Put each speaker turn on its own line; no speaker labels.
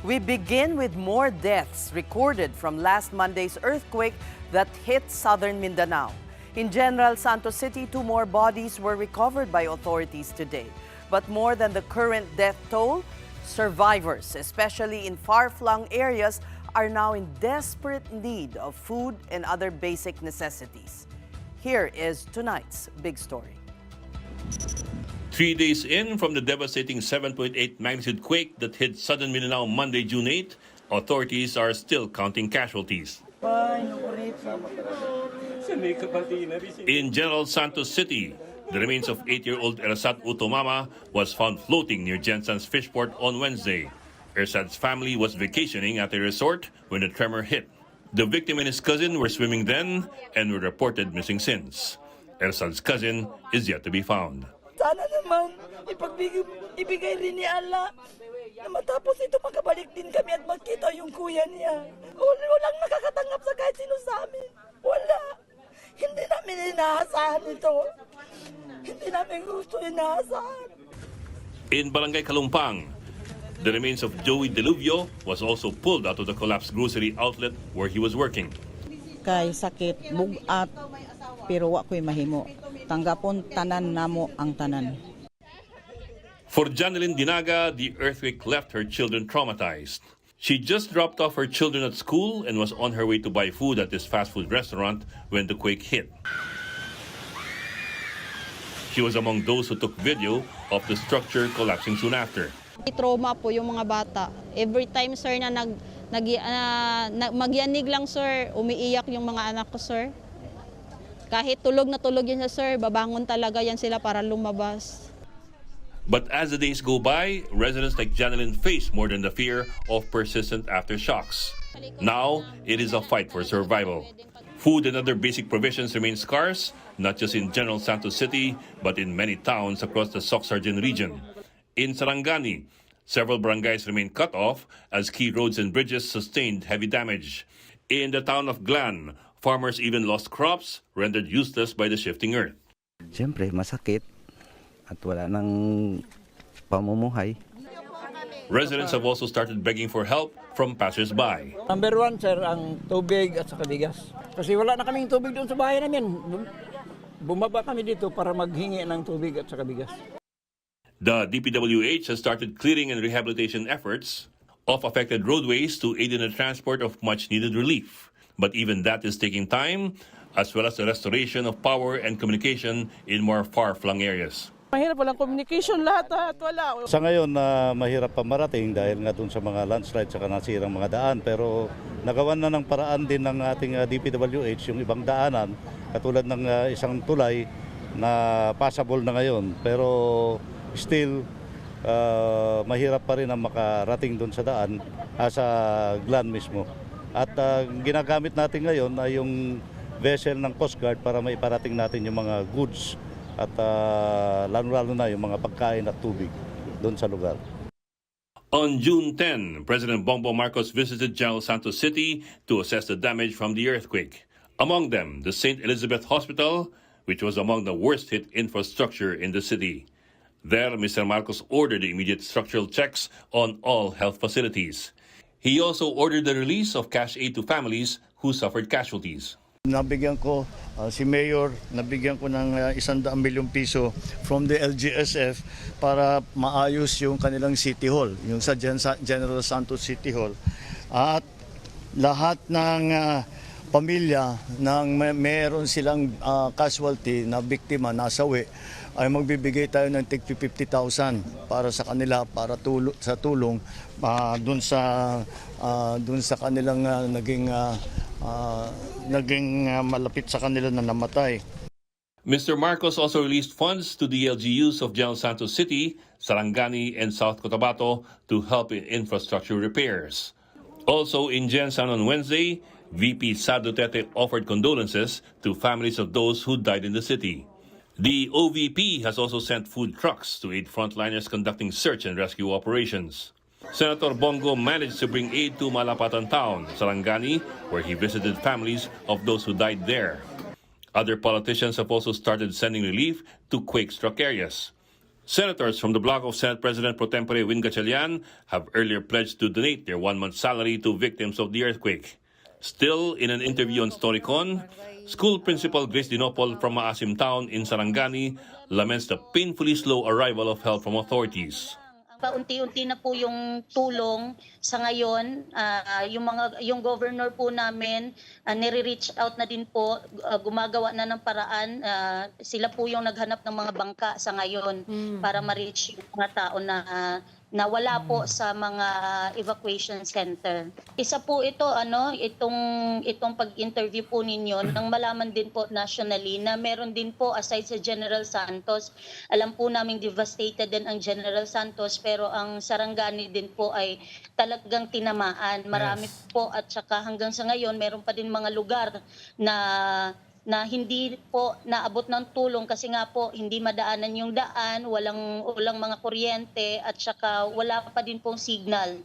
We begin with more deaths recorded from last Monday's earthquake that hit southern Mindanao. In General Santos City, 2 more bodies were recovered by authorities today. But more than the current death toll, survivors, especially in far-flung areas, are now in desperate need of food and other basic necessities. Here is tonight's big story.
3 days in from the devastating 7.8 magnitude quake that hit southern Mindanao Monday, June 8, authorities are still counting casualties. In General Santos City, the remains of 8-year-old Ersat Utomama was found floating near Jensen's Fishport on Wednesday. Ersat's family was vacationing at a resort when the tremor hit. The victim and his cousin were swimming then and were reported missing since. Ersat's cousin is yet to be found.
Sana naman ibigay rin ni Allah na matapos ito makabalik din kami at magkita yung kuya niya. Walang nakakatanggap sa kahit sino sa amin. Wala. Hindi namin inaasahan ito. Hindi namin gusto inaasahan.
In Barangay Kalumpang, the remains of Joey Deluvio was also pulled out of the collapsed grocery outlet where he was working.
Kay sakit, bugat, pero wa ko'y mahimo. Tanggapon tanan namo ang tanan.
For Janeline Dinaga, the earthquake left her children traumatized. She just dropped off her children at school and was on her way to buy food at this fast food restaurant when the quake hit. She was among those who took video of the structure collapsing soon after.
Trauma po yung mga bata. Every time, sir, na magyanig lang, sir, umiiyak yung mga anak ko, sir. Kahit tulog na tulog yan, sir, babangon talaga yan sila para lumabas.
But as the days go by, residents like Janeline face more than the fear of persistent aftershocks. Now, it is a fight for survival. Food and other basic provisions remain scarce, not just in General Santos City, but in many towns across the Soc-Sargen region. In Sarangani, several barangays remain cut off as key roads and bridges sustained heavy damage. In the town of Glan, farmers even lost crops rendered useless by the shifting earth.
Siyempre, masakit at wala nang pamumuhay.
Residents have also started begging for help from passers-by.
Number 1, sir, ang tubig at saka bigas. Kasi wala na kaming tubig doon sa bahay namin. Bumaba kami dito para maghingi ng tubig at saka bigas.
The DPWH has started clearing and rehabilitation efforts of affected roadways to aid in the transport of much-needed relief. But even that is taking time, as well as the restoration of power and communication in more far-flung areas.
Mahirap, walang communication lahat at wala.
Sa ngayon, mahirap pa marating dahil nga dun sa mga landslide at nasirang mga daan. Pero nagawan na ng paraan din ng ating DPWH yung ibang daanan, katulad ng isang tulay na passable na ngayon. Pero still, mahirap pa rin ang makarating dun sa daan, sa Glan mismo. At ginagamit natin ngayon ay yung vessel ng Coast Guard para maiparating natin yung mga goods at lalo-lalo na yung mga pagkain at tubig doon sa lugar.
On June 10, President Bongbong Marcos visited General Santos City to assess the damage from the earthquake. Among them, the St. Elizabeth Hospital, which was among the worst-hit infrastructure in the city. There, Mr. Marcos ordered immediate structural checks on all health facilities. He also ordered the release of cash aid to families who suffered casualties.
Nabigyan ko si Mayor, nabigyan ko ng 100 milyong piso from the LGSF para maayos yung kanilang City Hall, yung sa General Santos City Hall. At lahat ng pamilya ng meron silang casualty na biktima, nasawi, ay magbibigay tayo ng tig 50,000 para sa kanila, para sa tulong dun sa kanilang naging malapit sa kanila na namatay.
Mr. Marcos also released funds to the LGUs of General Santos City, Sarangani, and South Cotabato to help in infrastructure repairs. Also in Jensan on Wednesday, VP Sara Duterte offered condolences to families of those who died in the city. The OVP has also sent food trucks to aid frontliners conducting search and rescue operations. Senator Bongo managed to bring aid to Malapatan Town, Sarangani, where he visited families of those who died there. Other politicians have also started sending relief to quake-struck areas. Senators from the bloc of Senate President Pro Tempore Win Gatchalian have earlier pledged to donate their 1-month salary to victims of the earthquake. Still, in an interview on Storycon, school principal Grace Dinopol from Maasim Town in Sarangani laments the painfully slow arrival of help from authorities.
Paunti-unti na po yung tulong sa ngayon. Yung governor po namin, nire-reach out na din po, gumagawa na ng paraan. Sila po yung naghanap ng mga bangka sa ngayon para ma-reach yung mga tao na wala po sa mga evacuation center. Isa po ito, itong pag-interview po ninyo, nang malaman din po nationally na meron din po, aside sa General Santos, alam po naming devastated din ang General Santos, pero ang Sarangani din po ay talagang tinamaan. Marami po, at saka hanggang sa ngayon, meron pa din mga lugar na hindi po naabot ng tulong kasi nga po hindi madaanan yung daan, walang mga kuryente at saka wala pa din pong signal.